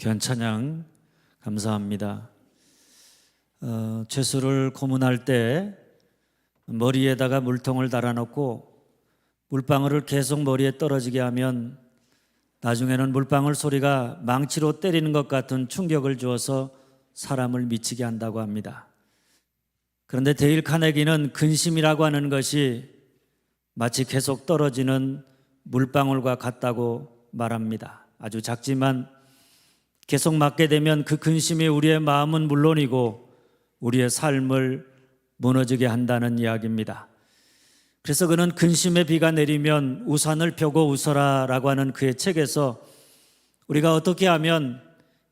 귀한 찬양 감사합니다. 죄수를 고문할 때 머리에다가 물통을 달아놓고 물방울을 계속 머리에 떨어지게 하면 나중에는 물방울 소리가 망치로 때리는 것 같은 충격을 주어서 사람을 미치게 한다고 합니다. 그런데 데일 카네기는 근심이라고 하는 것이 마치 계속 떨어지는 물방울과 같다고 말합니다. 아주 작지만 계속 맞게 되면 그 근심이 우리의 마음은 물론이고 우리의 삶을 무너지게 한다는 이야기입니다. 그래서 그는 근심의 비가 내리면 우산을 펴고 웃어라 라고 하는 그의 책에서 우리가 어떻게 하면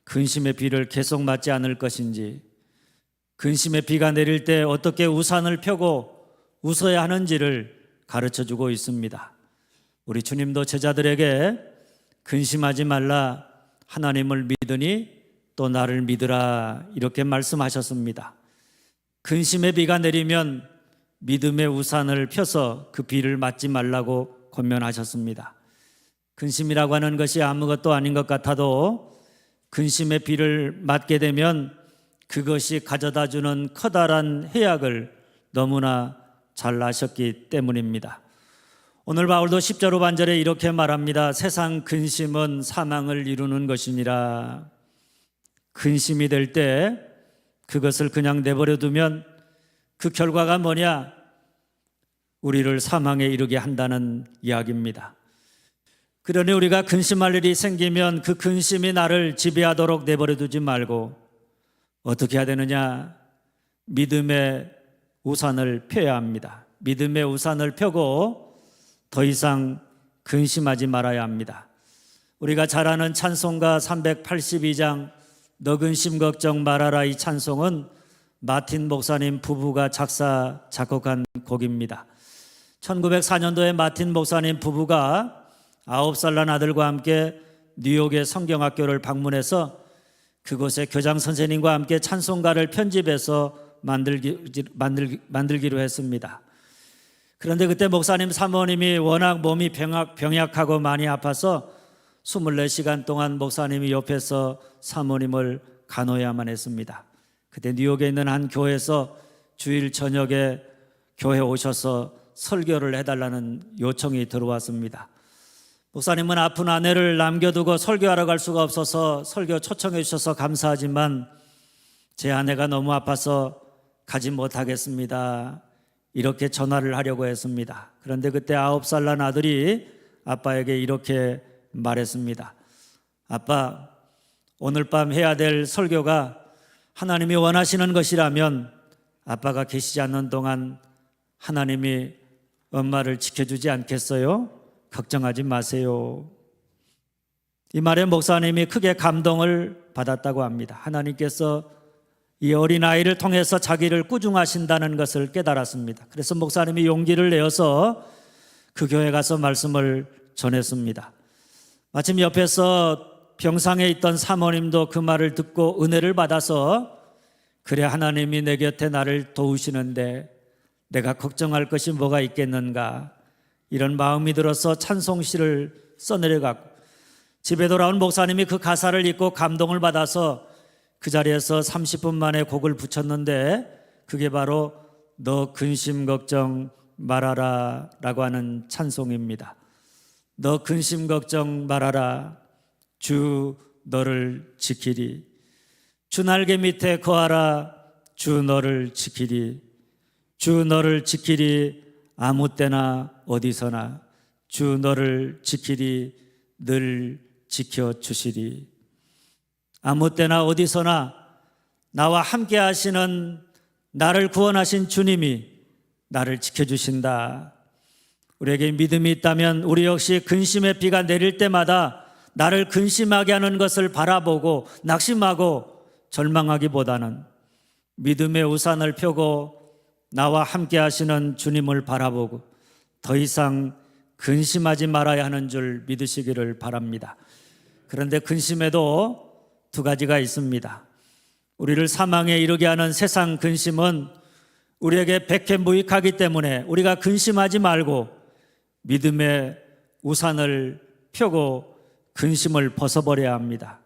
근심의 비를 계속 맞지 않을 것인지, 근심의 비가 내릴 때 어떻게 우산을 펴고 웃어야 하는지를 가르쳐주고 있습니다. 우리 주님도 제자들에게 근심하지 말라, 하나님을 믿으니 또 나를 믿으라 이렇게 말씀하셨습니다. 근심의 비가 내리면 믿음의 우산을 펴서 그 비를 맞지 말라고 권면하셨습니다. 근심이라고 하는 것이 아무것도 아닌 것 같아도 근심의 비를 맞게 되면 그것이 가져다주는 커다란 해악을 너무나 잘 아셨기 때문입니다. 오늘 바울도 10절 후반절에 이렇게 말합니다. 세상 근심은 사망을 이루는 것이니라. 근심이 될 때 그것을 그냥 내버려 두면 그 결과가 뭐냐? 우리를 사망에 이르게 한다는 이야기입니다. 그러니 우리가 근심할 일이 생기면 그 근심이 나를 지배하도록 내버려 두지 말고 어떻게 해야 되느냐? 믿음의 우산을 펴야 합니다. 믿음의 우산을 펴고 더 이상 근심하지 말아야 합니다. 우리가 잘 아는 찬송가 382장 너 근심 걱정 말아라, 이 찬송은 마틴 목사님 부부가 작사 작곡한 곡입니다. 1904년도에 마틴 목사님 부부가 9살 난 아들과 함께 뉴욕의 성경학교를 방문해서 그곳의 교장 선생님과 함께 찬송가를 편집해서 만들기로 했습니다. 그런데 그때 목사님 사모님이 워낙 몸이 병약하고 많이 아파서 24시간 동안 목사님이 옆에서 사모님을 간호해야만 했습니다. 그때 뉴욕에 있는 한 교회에서 주일 저녁에 교회에 오셔서 설교를 해달라는 요청이 들어왔습니다. 목사님은 아픈 아내를 남겨두고 설교하러 갈 수가 없어서 설교 초청해 주셔서 감사하지만 제 아내가 너무 아파서 가지 못하겠습니다, 이렇게 전화를 하려고 했습니다. 그런데 그때 9살 난 아들이 아빠에게 이렇게 말했습니다. 아빠, 오늘 밤 해야 될 설교가 하나님이 원하시는 것이라면 아빠가 계시지 않는 동안 하나님이 엄마를 지켜주지 않겠어요? 걱정하지 마세요. 이 말에 목사님이 크게 감동을 받았다고 합니다. 하나님께서 이 어린아이를 통해서 자기를 꾸중하신다는 것을 깨달았습니다. 그래서 목사님이 용기를 내어서 그 교회에 가서 말씀을 전했습니다. 마침 옆에서 병상에 있던 사모님도 그 말을 듣고 은혜를 받아서 그래, 하나님이 내 곁에 나를 도우시는데 내가 걱정할 것이 뭐가 있겠는가, 이런 마음이 들어서 찬송시를 써내려갔고 집에 돌아온 목사님이 그 가사를 읽고 감동을 받아서 그 자리에서 30분 만에 곡을 붙였는데 그게 바로 너 근심 걱정 말아라 라고 하는 찬송입니다. 너 근심 걱정 말아라, 주 너를 지키리. 주 날개 밑에 거하라, 주 너를 지키리. 주 너를 지키리, 아무 때나 어디서나. 주 너를 지키리, 늘 지켜주시리. 아무 때나 어디서나 나와 함께 하시는, 나를 구원하신 주님이 나를 지켜주신다. 우리에게 믿음이 있다면 우리 역시 근심의 비가 내릴 때마다 나를 근심하게 하는 것을 바라보고 낙심하고 절망하기보다는 믿음의 우산을 펴고 나와 함께 하시는 주님을 바라보고 더 이상 근심하지 말아야 하는 줄 믿으시기를 바랍니다. 그런데 근심에도 두 가지가 있습니다. 우리를 사망에 이르게 하는 세상 근심은 우리에게 백해무익하기 때문에 우리가 근심하지 말고 믿음의 우산을 펴고 근심을 벗어버려야 합니다.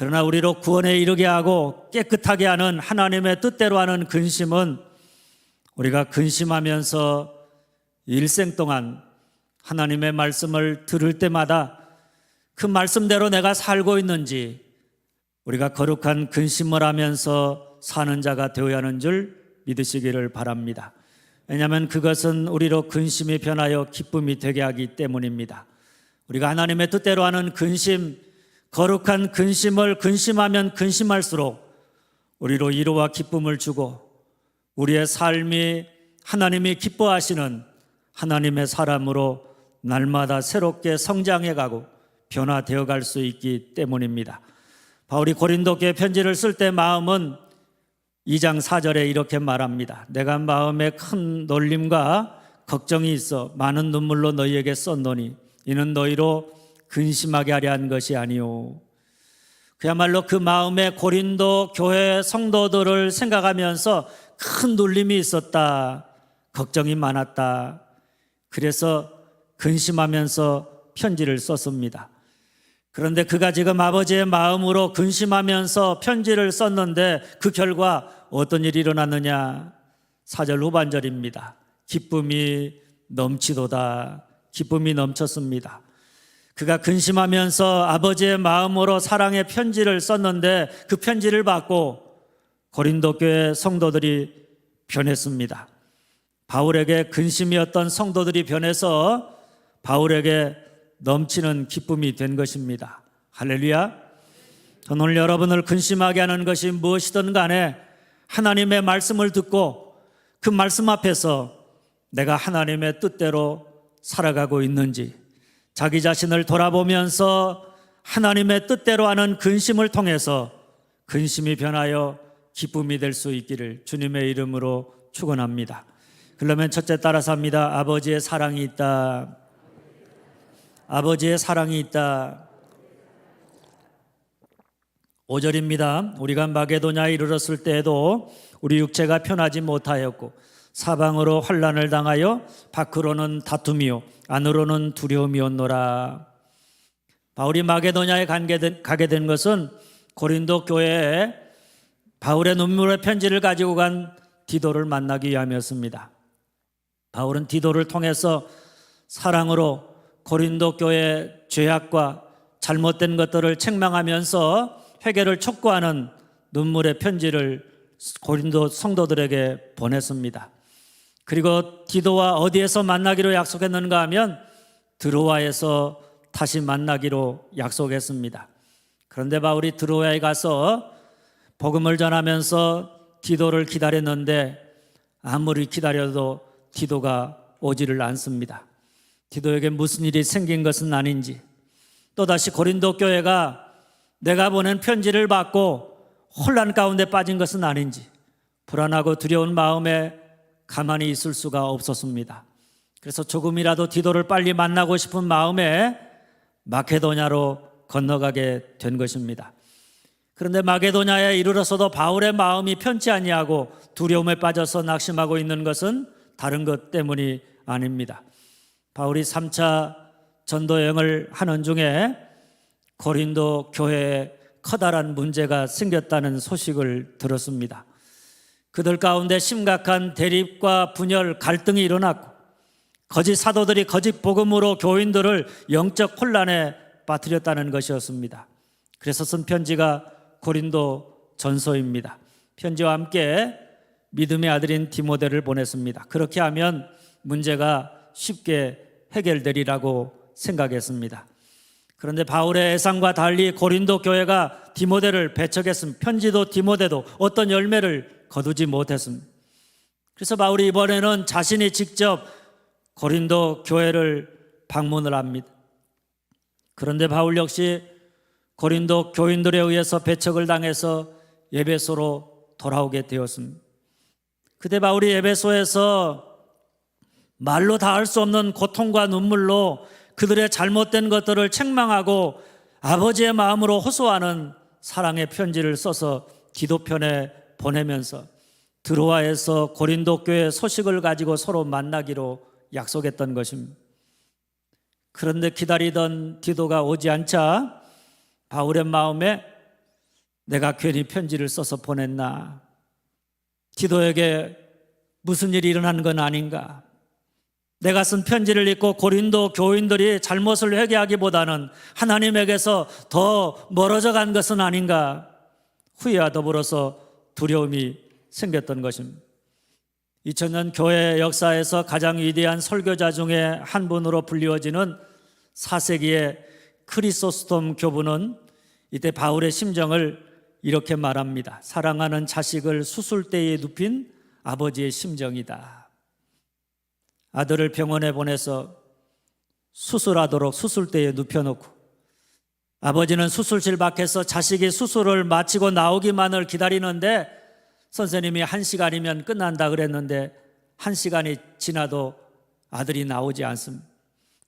그러나 우리로 구원에 이르게 하고 깨끗하게 하는 하나님의 뜻대로 하는 근심은 우리가 근심하면서 일생 동안 하나님의 말씀을 들을 때마다 그 말씀대로 내가 살고 있는지, 우리가 거룩한 근심을 하면서 사는 자가 되어야 하는 줄 믿으시기를 바랍니다. 왜냐하면 그것은 우리로 근심이 변하여 기쁨이 되게 하기 때문입니다. 우리가 하나님의 뜻대로 하는 근심, 거룩한 근심을 근심하면 근심할수록 우리로 위로와 기쁨을 주고 우리의 삶이 하나님이 기뻐하시는 하나님의 사람으로 날마다 새롭게 성장해 가고 변화되어 갈 수 있기 때문입니다. 바울이 고린도 교회 편지를 쓸 때 마음은 2장 4절에 이렇게 말합니다. 내가 마음에 큰 놀림과 걱정이 있어 많은 눈물로 너희에게 썼노니 이는 너희로 근심하게 하려 한 것이 아니오. 그야말로 그 마음에 고린도 교회 성도들을 생각하면서 큰 놀림이 있었다, 걱정이 많았다. 그래서 근심하면서 편지를 썼습니다. 그런데 그가 지금 아버지의 마음으로 근심하면서 편지를 썼는데 그 결과 어떤 일이 일어났느냐? 4절 후반절입니다. 기쁨이 넘치도다. 기쁨이 넘쳤습니다. 그가 근심하면서 아버지의 마음으로 사랑의 편지를 썼는데 그 편지를 받고 고린도 교회 성도들이 변했습니다. 바울에게 근심이었던 성도들이 변해서 바울에게 넘치는 기쁨이 된 것입니다. 할렐루야. 저는 오늘 여러분을 근심하게 하는 것이 무엇이든 간에 하나님의 말씀을 듣고 그 말씀 앞에서 내가 하나님의 뜻대로 살아가고 있는지 자기 자신을 돌아보면서 하나님의 뜻대로 하는 근심을 통해서 근심이 변하여 기쁨이 될 수 있기를 주님의 이름으로 축원합니다. 그러면 첫째 따라서 합니다. 아버지의 사랑이 있다. 아버지의 사랑이 있다. 5절입니다. 우리가 마게도냐에 이르렀을 때에도 우리 육체가 편하지 못하였고 사방으로 환난을 당하여 밖으로는 다툼이요 안으로는 두려움이었노라. 바울이 마게도냐에 가게 된 것은 고린도 교회에 바울의 눈물의 편지를 가지고 간 디도를 만나기 위함이었습니다. 바울은 디도를 통해서 사랑으로 고린도 교회의 죄악과 잘못된 것들을 책망하면서 회개를 촉구하는 눈물의 편지를 고린도 성도들에게 보냈습니다. 그리고 디도와 어디에서 만나기로 약속했는가 하면 드로아에서 다시 만나기로 약속했습니다. 그런데 바울이 드로아에 가서 복음을 전하면서 디도를 기다렸는데 아무리 기다려도 디도가 오지를 않습니다. 디도에게 무슨 일이 생긴 것은 아닌지, 또다시 고린도 교회가 내가 보낸 편지를 받고 혼란 가운데 빠진 것은 아닌지 불안하고 두려운 마음에 가만히 있을 수가 없었습니다. 그래서 조금이라도 디도를 빨리 만나고 싶은 마음에 마케도냐로 건너가게 된 것입니다. 그런데 마게도냐에 이르러서도 바울의 마음이 편치 아니하고 두려움에 빠져서 낙심하고 있는 것은 다른 것 때문이 아닙니다. 바울이 3차 전도 여행을 하는 중에 고린도 교회에 커다란 문제가 생겼다는 소식을 들었습니다. 그들 가운데 심각한 대립과 분열, 갈등이 일어났고 거짓 사도들이 거짓 복음으로 교인들을 영적 혼란에 빠뜨렸다는 것이었습니다. 그래서 쓴 편지가 고린도 전서입니다. 편지와 함께 믿음의 아들인 디모데를 보냈습니다. 그렇게 하면 문제가 쉽게 해결되리라고 생각했습니다. 그런데 바울의 예상과 달리 고린도 교회가 디모데를 배척했습니다. 편지도 디모데도 어떤 열매를 거두지 못했습니다. 그래서 바울이 이번에는 자신이 직접 고린도 교회를 방문을 합니다. 그런데 바울 역시 고린도 교인들에 의해서 배척을 당해서 에베소로 돌아오게 되었습니다. 그때 바울이 에베소에서 말로 다 할 수 없는 고통과 눈물로 그들의 잘못된 것들을 책망하고 아버지의 마음으로 호소하는 사랑의 편지를 써서 기도편에 보내면서 드로아에서 고린도 교회 소식을 가지고 서로 만나기로 약속했던 것입니다. 그런데 기다리던 디도가 오지 않자 바울의 마음에 내가 괜히 편지를 써서 보냈나? 디도에게 무슨 일이 일어난 건 아닌가? 내가 쓴 편지를 읽고 고린도 교인들이 잘못을 회개하기보다는 하나님에게서 더 멀어져 간 것은 아닌가? 후회와 더불어서 두려움이 생겼던 것입니다. 2000년 교회 역사에서 가장 위대한 설교자 중에 한 분으로 불리워지는 4세기의 크리소스톰 교부는 이때 바울의 심정을 이렇게 말합니다. 사랑하는 자식을 수술대에 눕힌 아버지의 심정이다. 아들을 병원에 보내서 수술하도록 수술대에 눕혀놓고 아버지는 수술실 밖에서 자식이 수술을 마치고 나오기만을 기다리는데 선생님이 1시간이면 끝난다 그랬는데 1시간이 지나도 아들이 나오지 않습니다.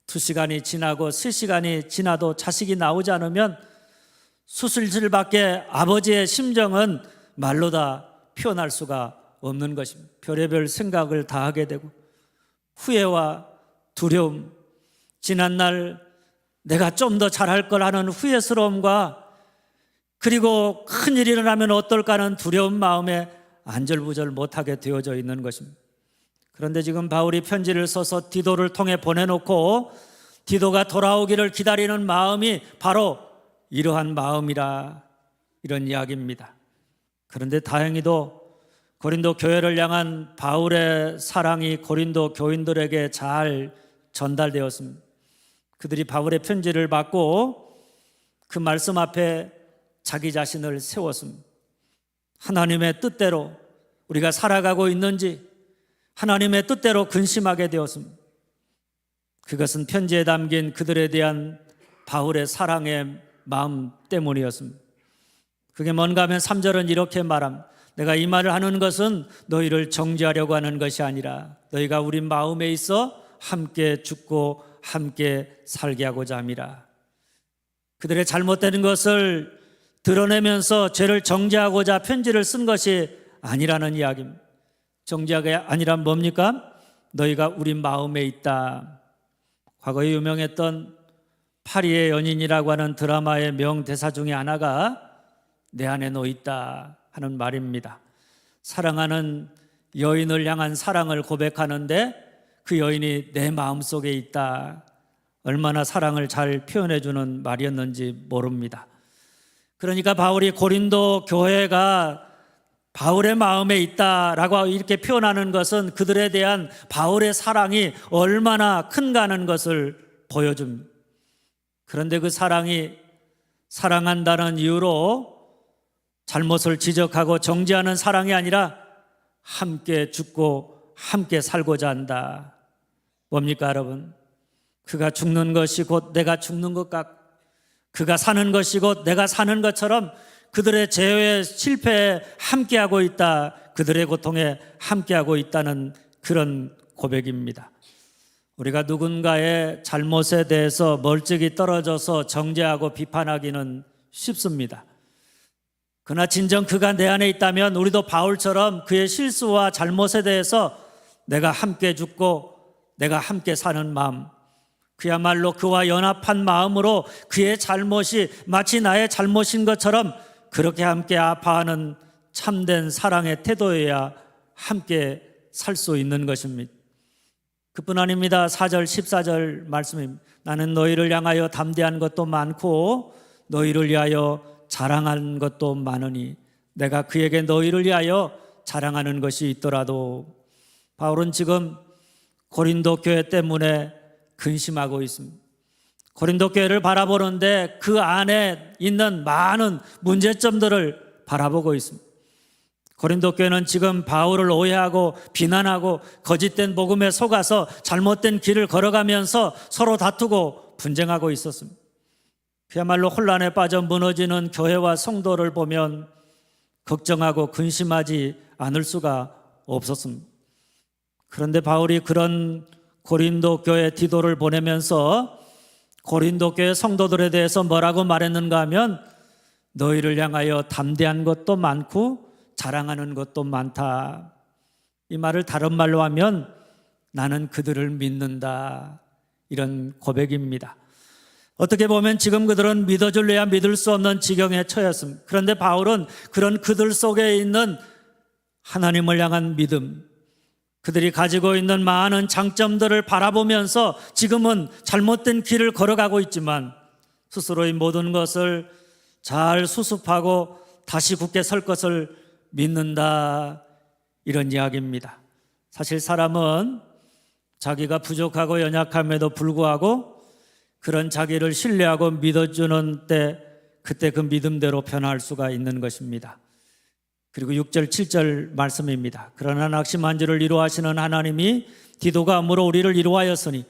2시간이 지나고 3시간이 지나도 자식이 나오지 않으면 수술실 밖에 아버지의 심정은 말로 다 표현할 수가 없는 것입니다. 별의별 생각을 다 하게 되고 후회와 두려움, 지난날 내가 좀 더 잘할 걸 하는 후회스러움과 그리고 큰일이 일어나면 어떨까 하는 두려운 마음에 안절부절 못하게 되어져 있는 것입니다. 그런데 지금 바울이 편지를 써서 디도를 통해 보내놓고 디도가 돌아오기를 기다리는 마음이 바로 이러한 마음이라, 이런 이야기입니다. 그런데 다행히도 고린도 교회를 향한 바울의 사랑이 고린도 교인들에게 잘 전달되었습니다. 그들이 바울의 편지를 받고 그 말씀 앞에 자기 자신을 세웠습니다. 하나님의 뜻대로 우리가 살아가고 있는지 하나님의 뜻대로 근심하게 되었습니다. 그것은 편지에 담긴 그들에 대한 바울의 사랑의 마음 때문이었습니다. 그게 뭔가 하면 3절은 이렇게 말합니다. 내가 이 말을 하는 것은 너희를 정죄하려고 하는 것이 아니라 너희가 우리 마음에 있어 함께 죽고 함께 살게 하고자 함이라. 그들의 잘못된 것을 드러내면서 죄를 정죄하고자 편지를 쓴 것이 아니라는 이야기입니다. 정죄가 아니라 뭡니까? 너희가 우리 마음에 있다. 과거에 유명했던 파리의 연인이라고 하는 드라마의 명대사 중에 하나가 내 안에 너 있다 하는 말입니다. 사랑하는 여인을 향한 사랑을 고백하는데 그 여인이 내 마음속에 있다. 얼마나 사랑을 잘 표현해 주는 말이었는지 모릅니다. 그러니까 바울이 고린도 교회가 바울의 마음에 있다라고 이렇게 표현하는 것은 그들에 대한 바울의 사랑이 얼마나 큰가 하는 것을 보여줍니다. 그런데 그 사랑이 사랑한다는 이유로 잘못을 지적하고 정죄하는 사랑이 아니라 함께 죽고 함께 살고자 한다. 뭡니까 여러분? 그가 죽는 것이 곧 내가 죽는 것 같고 그가 사는 것이 곧 내가 사는 것처럼 그들의 죄의 실패에 함께하고 있다. 그들의 고통에 함께하고 있다는 그런 고백입니다. 우리가 누군가의 잘못에 대해서 멀찍이 떨어져서 정죄하고 비판하기는 쉽습니다. 그러나 진정 그가 내 안에 있다면 우리도 바울처럼 그의 실수와 잘못에 대해서 내가 함께 죽고 내가 함께 사는 마음, 그야말로 그와 연합한 마음으로 그의 잘못이 마치 나의 잘못인 것처럼 그렇게 함께 아파하는 참된 사랑의 태도여야 함께 살 수 있는 것입니다. 그뿐 아닙니다. 4절 14절 말씀입니다. 나는 너희를 향하여 담대한 것도 많고 너희를 위하여 자랑한 것도 많으니 내가 그에게 너희를 위하여 자랑하는 것이 있더라도. 바울은 지금 고린도 교회 때문에 근심하고 있습니다. 고린도 교회를 바라보는데 그 안에 있는 많은 문제점들을 바라보고 있습니다. 고린도 교회는 지금 바울을 오해하고 비난하고 거짓된 복음에 속아서 잘못된 길을 걸어가면서 서로 다투고 분쟁하고 있었습니다. 그야말로 혼란에 빠져 무너지는 교회와 성도를 보면 걱정하고 근심하지 않을 수가 없었습니다. 그런데 바울이 그런 고린도 교회 디도를 보내면서 고린도 교회 성도들에 대해서 뭐라고 말했는가 하면 너희를 향하여 담대한 것도 많고 자랑하는 것도 많다. 이 말을 다른 말로 하면 나는 그들을 믿는다. 이런 고백입니다. 어떻게 보면 지금 그들은 믿어줄래야 믿을 수 없는 지경에 처했습니다. 그런데 바울은 그런 그들 속에 있는 하나님을 향한 믿음, 그들이 가지고 있는 많은 장점들을 바라보면서 지금은 잘못된 길을 걸어가고 있지만 스스로의 모든 것을 잘 수습하고 다시 굳게 설 것을 믿는다, 이런 이야기입니다. 사실 사람은 자기가 부족하고 연약함에도 불구하고 그런 자기를 신뢰하고 믿어주는 때, 그때 그 믿음대로 변화할 수가 있는 것입니다. 그리고 6절 7절 말씀입니다. 그러나 낙심한 줄을 이루하시는 하나님이 디도가 암으로 우리를 이루하였으니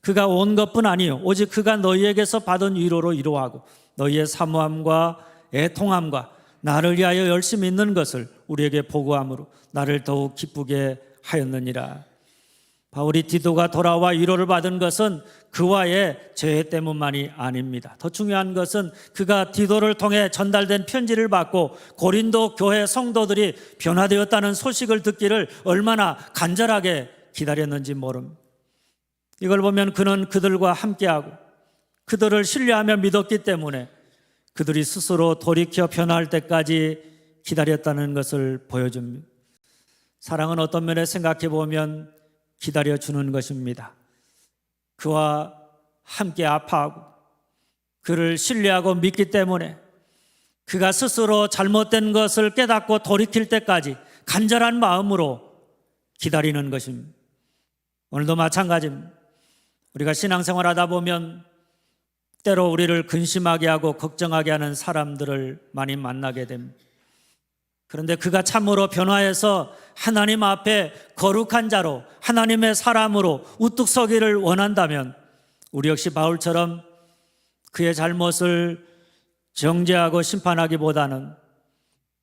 그가 온 것뿐 아니요 오직 그가 너희에게서 받은 위로로 이루하고 너희의 사모함과 애통함과 나를 위하여 열심히 있는 것을 우리에게 보고함으로 나를 더욱 기쁘게 하였느니라. 바울이 디도가 돌아와 위로를 받은 것은 그와의 죄 때문만이 아닙니다. 더 중요한 것은 그가 디도를 통해 전달된 편지를 받고 고린도 교회 성도들이 변화되었다는 소식을 듣기를 얼마나 간절하게 기다렸는지 모릅니다. 이걸 보면 그는 그들과 함께하고 그들을 신뢰하며 믿었기 때문에 그들이 스스로 돌이켜 변화할 때까지 기다렸다는 것을 보여줍니다. 사랑은 어떤 면에 생각해 보면 기다려주는 것입니다. 그와 함께 아파하고 그를 신뢰하고 믿기 때문에 그가 스스로 잘못된 것을 깨닫고 돌이킬 때까지 간절한 마음으로 기다리는 것입니다. 오늘도 마찬가지입니다. 우리가 신앙생활 하다 보면 때로 우리를 근심하게 하고 걱정하게 하는 사람들을 많이 만나게 됩니다. 그런데 그가 참으로 변화해서 하나님 앞에 거룩한 자로 하나님의 사람으로 우뚝 서기를 원한다면 우리 역시 바울처럼 그의 잘못을 정죄하고 심판하기보다는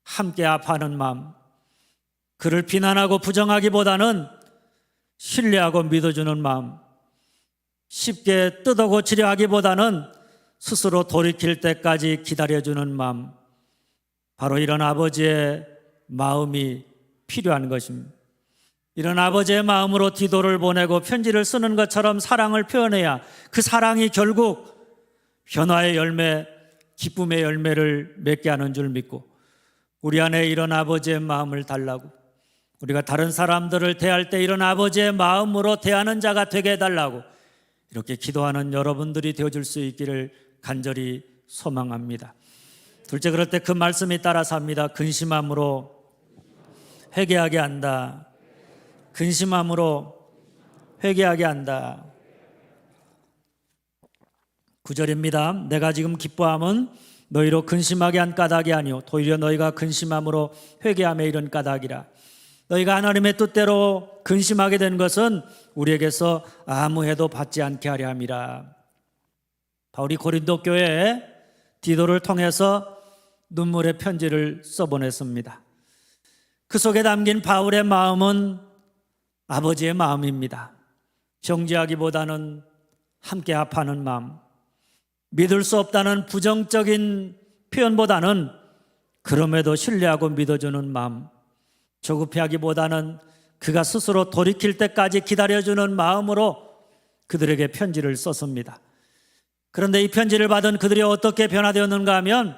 함께 아파하는 마음, 그를 비난하고 부정하기보다는 신뢰하고 믿어주는 마음, 쉽게 뜯어고치려 하기보다는 스스로 돌이킬 때까지 기다려주는 마음, 바로 이런 아버지의 마음이 필요한 것입니다. 이런 아버지의 마음으로 디도를 보내고 편지를 쓰는 것처럼 사랑을 표현해야 그 사랑이 결국 변화의 열매, 기쁨의 열매를 맺게 하는 줄 믿고 우리 안에 이런 아버지의 마음을 달라고, 우리가 다른 사람들을 대할 때 이런 아버지의 마음으로 대하는 자가 되게 해달라고 이렇게 기도하는 여러분들이 되어줄 수 있기를 간절히 소망합니다. 둘째, 그럴 때 그 말씀이 따라서 합니다. 근심함으로 회개하게 한다. 근심함으로 회개하게 한다. 9절입니다. 내가 지금 기뻐함은 너희로 근심하게 한 까닭이 아니오 도리어 너희가 근심함으로 회개함에 이른 까닭이라. 너희가 하나님의 뜻대로 근심하게 된 것은 우리에게서 아무 해도 받지 않게 하려 함이라. 바울이 고린도 교회에 디도를 통해서 눈물의 편지를 써보냈습니다. 그 속에 담긴 바울의 마음은 아버지의 마음입니다. 정죄하기보다는 함께 아파하는 마음, 믿을 수 없다는 부정적인 표현보다는 그럼에도 신뢰하고 믿어주는 마음, 조급해하기보다는 그가 스스로 돌이킬 때까지 기다려주는 마음으로 그들에게 편지를 썼습니다. 그런데 이 편지를 받은 그들이 어떻게 변화되었는가 하면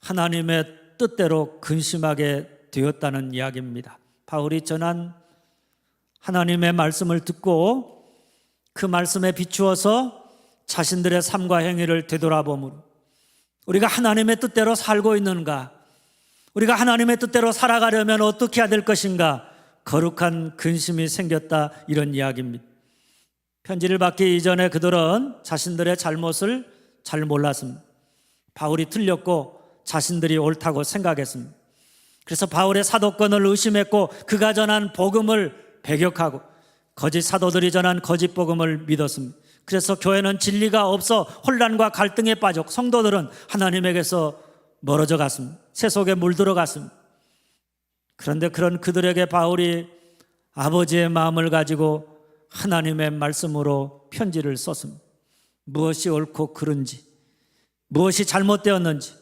하나님의 뜻대로 근심하게 되었다는 이야기입니다. 바울이 전한 하나님의 말씀을 듣고 그 말씀에 비추어서 자신들의 삶과 행위를 되돌아보므로 우리가 하나님의 뜻대로 살고 있는가, 우리가 하나님의 뜻대로 살아가려면 어떻게 해야 될 것인가, 거룩한 근심이 생겼다, 이런 이야기입니다. 편지를 받기 이전에 그들은 자신들의 잘못을 잘 몰랐습니다. 바울이 틀렸고 자신들이 옳다고 생각했습니다. 그래서 바울의 사도권을 의심했고 그가 전한 복음을 배격하고 거짓 사도들이 전한 거짓 복음을 믿었습니다. 그래서 교회는 진리가 없어 혼란과 갈등에 빠졌고 성도들은 하나님에게서 멀어져 갔습니다. 세속에 물들어 갔습니다. 그런데 그런 그들에게 바울이 아버지의 마음을 가지고 하나님의 말씀으로 편지를 썼습니다. 무엇이 옳고 그른지, 무엇이 잘못되었는지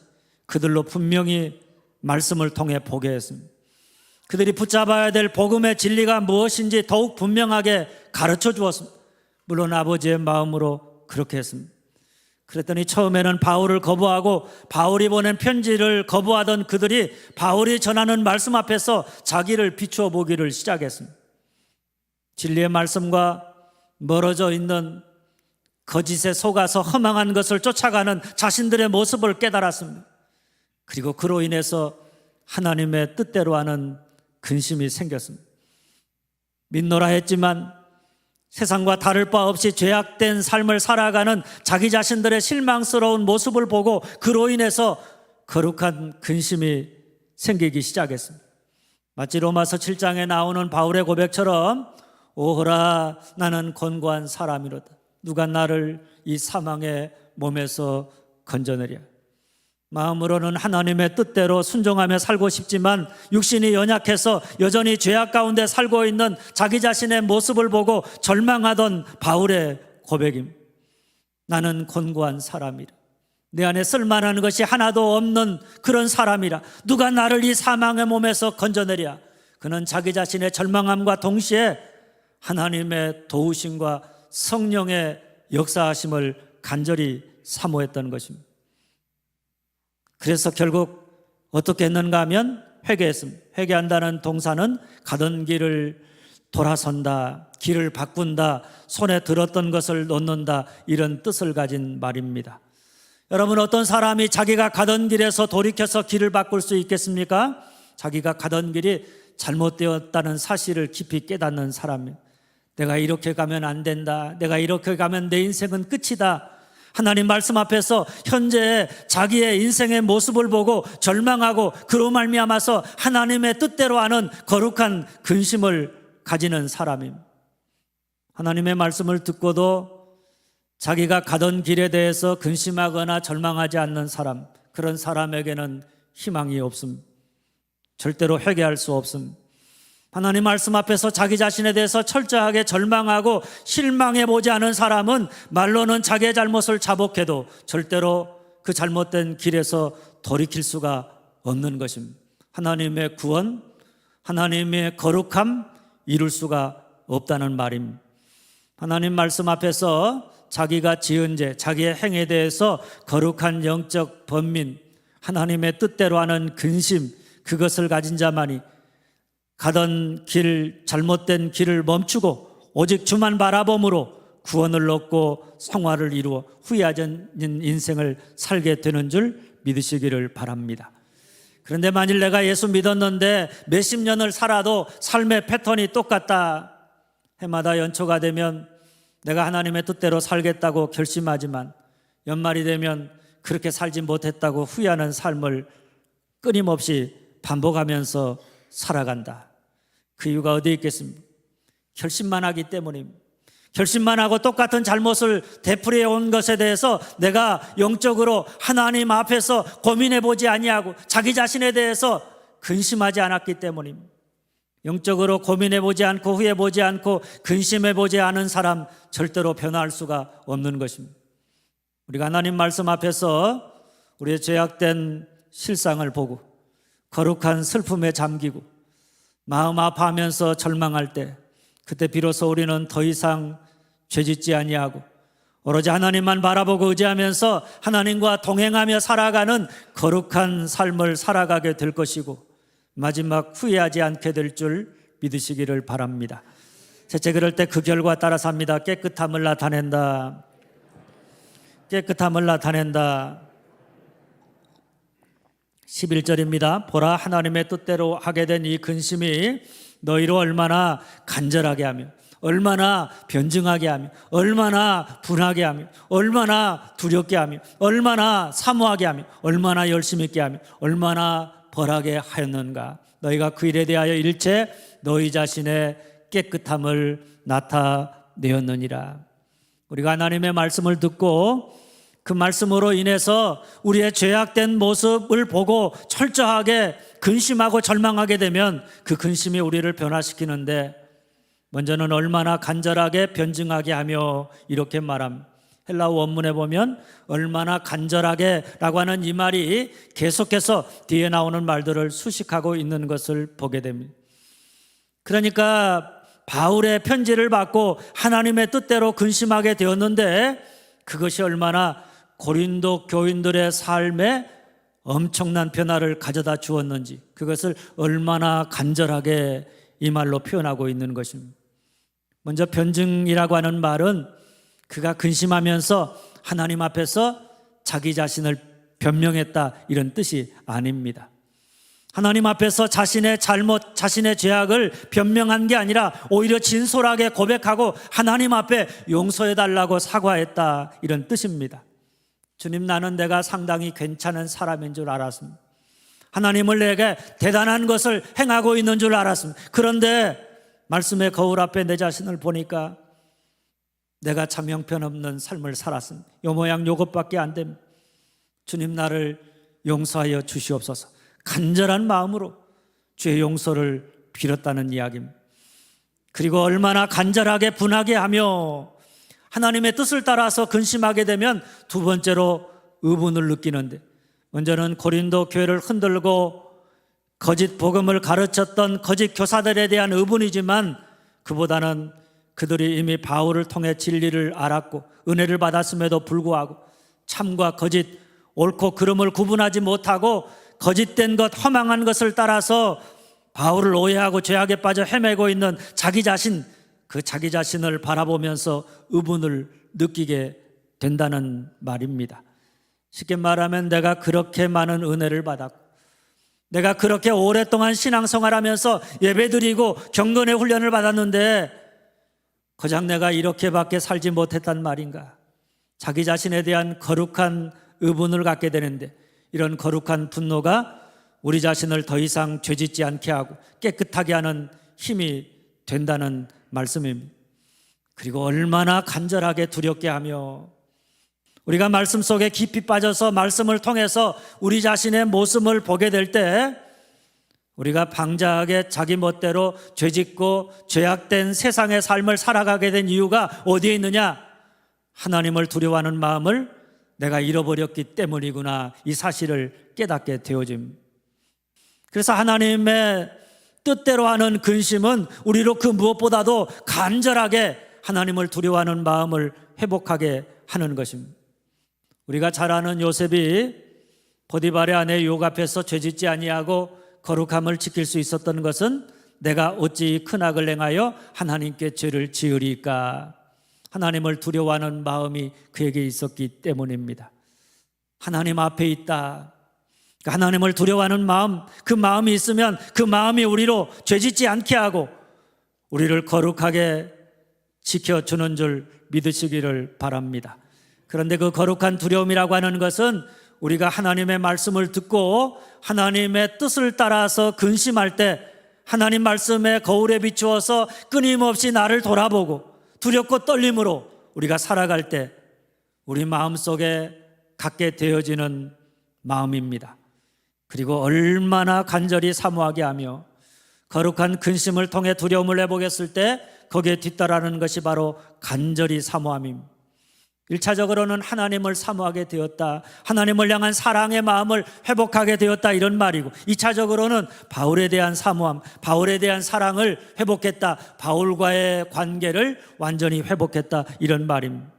그들로 분명히 말씀을 통해 보게 했습니다. 그들이 붙잡아야 될 복음의 진리가 무엇인지 더욱 분명하게 가르쳐 주었습니다. 물론 아버지의 마음으로 그렇게 했습니다. 그랬더니 처음에는 바울을 거부하고 바울이 보낸 편지를 거부하던 그들이 바울이 전하는 말씀 앞에서 자기를 비추어 보기를 시작했습니다. 진리의 말씀과 멀어져 있는 거짓에 속아서 허망한 것을 쫓아가는 자신들의 모습을 깨달았습니다. 그리고 그로 인해서 하나님의 뜻대로 하는 근심이 생겼습니다. 믿노라 했지만 세상과 다를 바 없이 죄악된 삶을 살아가는 자기 자신들의 실망스러운 모습을 보고 그로 인해서 거룩한 근심이 생기기 시작했습니다. 마치 로마서 7장에 나오는 바울의 고백처럼 오호라 나는 곤고한 사람이로다. 누가 나를 이 사망의 몸에서 건져내랴. 마음으로는 하나님의 뜻대로 순종하며 살고 싶지만 육신이 연약해서 여전히 죄악 가운데 살고 있는 자기 자신의 모습을 보고 절망하던 바울의 고백입니다. 나는 곤고한 사람이라. 내 안에 쓸만한 것이 하나도 없는 그런 사람이라. 누가 나를 이 사망의 몸에서 건져내랴. 그는 자기 자신의 절망함과 동시에 하나님의 도우심과 성령의 역사하심을 간절히 사모했던 것입니다. 그래서 결국 어떻게 했는가 하면 회개했습니다. 회개한다는 동사는 가던 길을 돌아선다, 길을 바꾼다, 손에 들었던 것을 놓는다, 이런 뜻을 가진 말입니다. 여러분, 어떤 사람이 자기가 가던 길에서 돌이켜서 길을 바꿀 수 있겠습니까? 자기가 가던 길이 잘못되었다는 사실을 깊이 깨닫는 사람입니다. 내가 이렇게 가면 안 된다. 내가 이렇게 가면 내 인생은 끝이다. 하나님 말씀 앞에서 현재의 자기의 인생의 모습을 보고 절망하고 그로 말미암아서 하나님의 뜻대로 하는 거룩한 근심을 가지는 사람입니다. 하나님의 말씀을 듣고도 자기가 가던 길에 대해서 근심하거나 절망하지 않는 사람, 그런 사람에게는 희망이 없습니다. 절대로 회개할 수 없습니다. 하나님 말씀 앞에서 자기 자신에 대해서 철저하게 절망하고 실망해 보지 않은 사람은 말로는 자기의 잘못을 자복해도 절대로 그 잘못된 길에서 돌이킬 수가 없는 것입니다. 하나님의 구원, 하나님의 거룩함 이룰 수가 없다는 말입니다. 하나님 말씀 앞에서 자기가 지은 죄, 자기의 행에 대해서 거룩한 영적 번민, 하나님의 뜻대로 하는 근심, 그것을 가진 자만이 가던 길, 잘못된 길을 멈추고 오직 주만 바라봄으로 구원을 얻고 성화를 이루어 후회하지 않는 인생을 살게 되는 줄 믿으시기를 바랍니다. 그런데 만일 내가 예수 믿었는데 몇십 년을 살아도 삶의 패턴이 똑같다. 해마다 연초가 되면 내가 하나님의 뜻대로 살겠다고 결심하지만 연말이 되면 그렇게 살지 못했다고 후회하는 삶을 끊임없이 반복하면서 살아간다. 그 이유가 어디에 있겠습니까? 결심만 하기 때문입니다. 결심만 하고 똑같은 잘못을 되풀이해 온 것에 대해서 내가 영적으로 하나님 앞에서 고민해 보지 아니하고 자기 자신에 대해서 근심하지 않았기 때문입니다. 영적으로 고민해 보지 않고 후회 보지 않고 근심해 보지 않은 사람 절대로 변화할 수가 없는 것입니다. 우리가 하나님 말씀 앞에서 우리의 죄악된 실상을 보고 거룩한 슬픔에 잠기고 마음 아파하면서 절망할 때 그때 비로소 우리는 더 이상 죄짓지 아니하고 오로지 하나님만 바라보고 의지하면서 하나님과 동행하며 살아가는 거룩한 삶을 살아가게 될 것이고 마지막 후회하지 않게 될 줄 믿으시기를 바랍니다. 셋째, 그럴 때 그 결과 따라서 합니다. 깨끗함을 나타낸다. 깨끗함을 나타낸다. 11절입니다. 보라, 하나님의 뜻대로 하게 된 이 근심이 너희로 얼마나 간절하게 하며 얼마나 변증하게 하며 얼마나 분하게 하며 얼마나 두렵게 하며 얼마나 사모하게 하며 얼마나 열심 있게 하며 얼마나 벌하게 하였는가. 너희가 그 일에 대하여 일체 너희 자신의 깨끗함을 나타내었느니라. 우리가 하나님의 말씀을 듣고 그 말씀으로 인해서 우리의 죄악된 모습을 보고 철저하게 근심하고 절망하게 되면 그 근심이 우리를 변화시키는데 먼저는 얼마나 간절하게 변증하게 하며 이렇게 말합니다. 헬라어 원문에 보면 얼마나 간절하게 라고 하는 이 말이 계속해서 뒤에 나오는 말들을 수식하고 있는 것을 보게 됩니다. 그러니까 바울의 편지를 받고 하나님의 뜻대로 근심하게 되었는데 그것이 얼마나 고린도 교인들의 삶에 엄청난 변화를 가져다 주었는지, 그것을 얼마나 간절하게 이 말로 표현하고 있는 것입니다. 먼저 변증이라고 하는 말은 그가 근심하면서 하나님 앞에서 자기 자신을 변명했다, 이런 뜻이 아닙니다. 하나님 앞에서 자신의 잘못, 자신의 죄악을 변명한 게 아니라 오히려 진솔하게 고백하고 하나님 앞에 용서해달라고 사과했다, 이런 뜻입니다. 주님, 나는 내가 상당히 괜찮은 사람인 줄 알았습니다. 하나님을 내게 대단한 것을 행하고 있는 줄 알았습니다. 그런데 말씀의 거울 앞에 내 자신을 보니까 내가 참 형편없는 삶을 살았습니다. 요 모양 요 것밖에 안 됩니다. 주님, 나를 용서하여 주시옵소서. 간절한 마음으로 죄 용서를 빌었다는 이야기입니다. 그리고 얼마나 간절하게 분하게 하며 하나님의 뜻을 따라서 근심하게 되면 두 번째로 의분을 느끼는데, 먼저는 고린도 교회를 흔들고 거짓 복음을 가르쳤던 거짓 교사들에 대한 의분이지만, 그보다는 그들이 이미 바울을 통해 진리를 알았고 은혜를 받았음에도 불구하고 참과 거짓, 옳고 그름을 구분하지 못하고 거짓된 것, 허망한 것을 따라서 바울을 오해하고 죄악에 빠져 헤매고 있는 자기 자신, 그 자기 자신을 바라보면서 의분을 느끼게 된다는 말입니다. 쉽게 말하면 내가 그렇게 많은 은혜를 받았고 내가 그렇게 오랫동안 신앙생활하면서 예배드리고 경건의 훈련을 받았는데 고작 내가 이렇게밖에 살지 못했단 말인가. 자기 자신에 대한 거룩한 의분을 갖게 되는데, 이런 거룩한 분노가 우리 자신을 더 이상 죄짓지 않게 하고 깨끗하게 하는 힘이 된다는 말씀입니다. 그리고 얼마나 간절하게 두렵게 하며, 우리가 말씀 속에 깊이 빠져서 말씀을 통해서 우리 자신의 모습을 보게 될 때 우리가 방자하게 자기 멋대로 죄짓고 죄악된 세상의 삶을 살아가게 된 이유가 어디에 있느냐? 하나님을 두려워하는 마음을 내가 잃어버렸기 때문이구나, 이 사실을 깨닫게 되어집니다. 그래서 하나님의 뜻대로 하는 근심은 우리로 그 무엇보다도 간절하게 하나님을 두려워하는 마음을 회복하게 하는 것입니다. 우리가 잘 아는 요셉이 보디발의 아내 유혹 앞에서 죄짓지 아니하고 거룩함을 지킬 수 있었던 것은 내가 어찌 큰 악을 행하여 하나님께 죄를 지으리까, 하나님을 두려워하는 마음이 그에게 있었기 때문입니다. 하나님 앞에 있다, 하나님을 두려워하는 마음, 그 마음이 있으면 그 마음이 우리로 죄짓지 않게 하고 우리를 거룩하게 지켜주는 줄 믿으시기를 바랍니다. 그런데 그 거룩한 두려움이라고 하는 것은 우리가 하나님의 말씀을 듣고 하나님의 뜻을 따라서 근심할 때 하나님 말씀의 거울에 비추어서 끊임없이 나를 돌아보고 두렵고 떨림으로 우리가 살아갈 때 우리 마음속에 갖게 되어지는 마음입니다. 그리고 얼마나 간절히 사모하게 하며 거룩한 근심을 통해 두려움을 회복했을 때 거기에 뒤따르는 것이 바로 간절히 사모함입니다. 1차적으로는 하나님을 사모하게 되었다, 하나님을 향한 사랑의 마음을 회복하게 되었다, 이런 말이고, 2차적으로는 바울에 대한 사모함, 바울에 대한 사랑을 회복했다, 바울과의 관계를 완전히 회복했다, 이런 말입니다.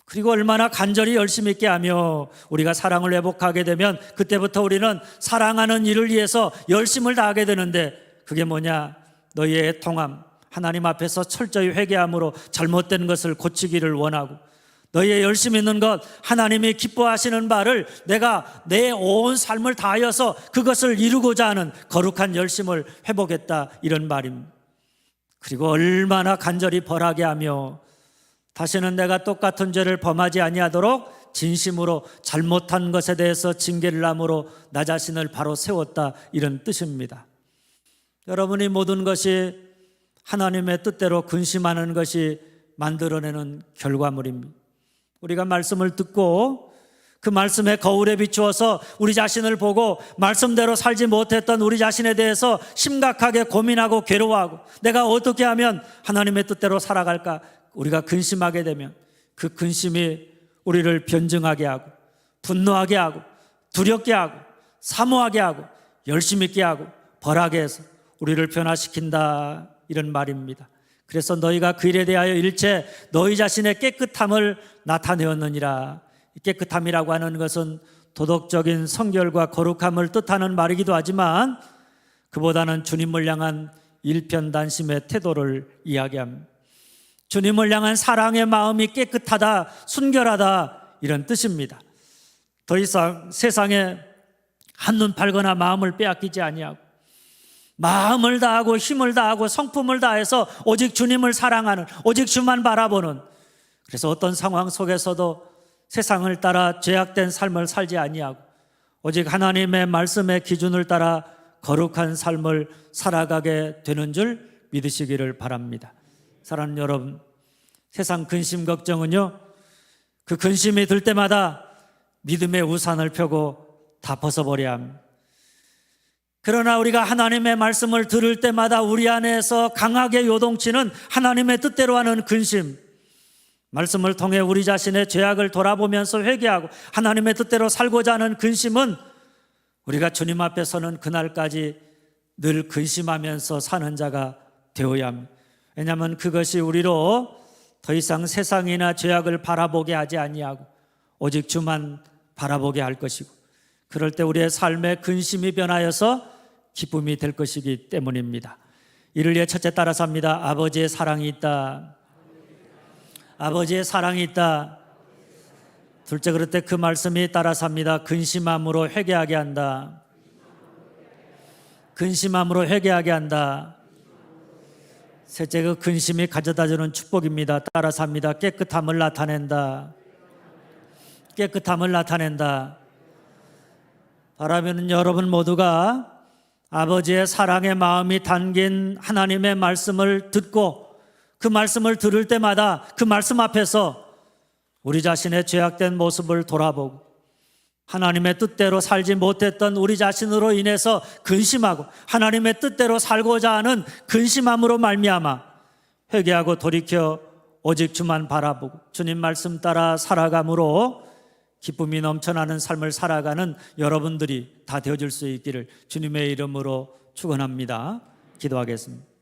그리고 얼마나 간절히 열심히 있게 하며 우리가 사랑을 회복하게 되면 그때부터 우리는 사랑하는 일을 위해서 열심을 다하게 되는데, 그게 뭐냐? 너희의 애통함, 하나님 앞에서 철저히 회개함으로 잘못된 것을 고치기를 원하고, 너희의 열심히 있는 것, 하나님이 기뻐하시는 바를 내가 내 온 삶을 다하여서 그것을 이루고자 하는 거룩한 열심을 회복했다, 이런 말입니다. 그리고 얼마나 간절히 벌하게 하며 다시는 내가 똑같은 죄를 범하지 아니하도록 진심으로 잘못한 것에 대해서 징계를 함으로 나 자신을 바로 세웠다, 이런 뜻입니다. 여러분이 모든 것이 하나님의 뜻대로 근심하는 것이 만들어내는 결과물입니다. 우리가 말씀을 듣고 그 말씀의 거울에 비추어서 우리 자신을 보고 말씀대로 살지 못했던 우리 자신에 대해서 심각하게 고민하고 괴로워하고 내가 어떻게 하면 하나님의 뜻대로 살아갈까, 우리가 근심하게 되면 그 근심이 우리를 변증하게 하고 분노하게 하고 두렵게 하고 사모하게 하고 열심 있게 하고 벌하게 해서 우리를 변화시킨다, 이런 말입니다. 그래서 너희가 그 일에 대하여 일체 너희 자신의 깨끗함을 나타내었느니라. 깨끗함이라고 하는 것은 도덕적인 성결과 거룩함을 뜻하는 말이기도 하지만 그보다는 주님을 향한 일편단심의 태도를 이야기합니다. 주님을 향한 사랑의 마음이 깨끗하다, 순결하다 이런 뜻입니다. 더 이상 세상에 한눈 팔거나 마음을 빼앗기지 아니하고 마음을 다하고 힘을 다하고 성품을 다해서 오직 주님을 사랑하는, 오직 주만 바라보는, 그래서 어떤 상황 속에서도 세상을 따라 죄악된 삶을 살지 아니하고 오직 하나님의 말씀의 기준을 따라 거룩한 삶을 살아가게 되는 줄 믿으시기를 바랍니다. 사랑하는 여러분, 세상 근심 걱정은요, 그 근심이 들 때마다 믿음의 우산을 펴고 다 벗어버려야 합니다. 그러나 우리가 하나님의 말씀을 들을 때마다 우리 안에서 강하게 요동치는 하나님의 뜻대로 하는 근심, 말씀을 통해 우리 자신의 죄악을 돌아보면서 회개하고 하나님의 뜻대로 살고자 하는 근심은 우리가 주님 앞에 서는 그날까지 늘 근심하면서 사는 자가 되어야 합니다. 왜냐하면 그것이 우리로 더 이상 세상이나 죄악을 바라보게 하지 아니하고 오직 주만 바라보게 할 것이고, 그럴 때 우리의 삶의 근심이 변하여서 기쁨이 될 것이기 때문입니다. 이를 위해 첫째 따라서 합니다. 아버지의 사랑이 있다. 아버지의 사랑이 있다. 둘째, 그럴 때 그 말씀이 따라서 합니다. 근심함으로 회개하게 한다. 근심함으로 회개하게 한다. 셋째, 그 근심이 가져다주는 축복입니다. 따라서 합니다. 깨끗함을 나타낸다. 깨끗함을 나타낸다. 바라면 여러분 모두가 아버지의 사랑의 마음이 담긴 하나님의 말씀을 듣고 그 말씀을 들을 때마다 그 말씀 앞에서 우리 자신의 죄악된 모습을 돌아보고 하나님의 뜻대로 살지 못했던 우리 자신으로 인해서 근심하고 하나님의 뜻대로 살고자 하는 근심함으로 말미암아 회개하고 돌이켜 오직 주만 바라보고 주님 말씀 따라 살아감으로 기쁨이 넘쳐나는 삶을 살아가는 여러분들이 다 되어줄 수 있기를 주님의 이름으로 축원합니다. 기도하겠습니다.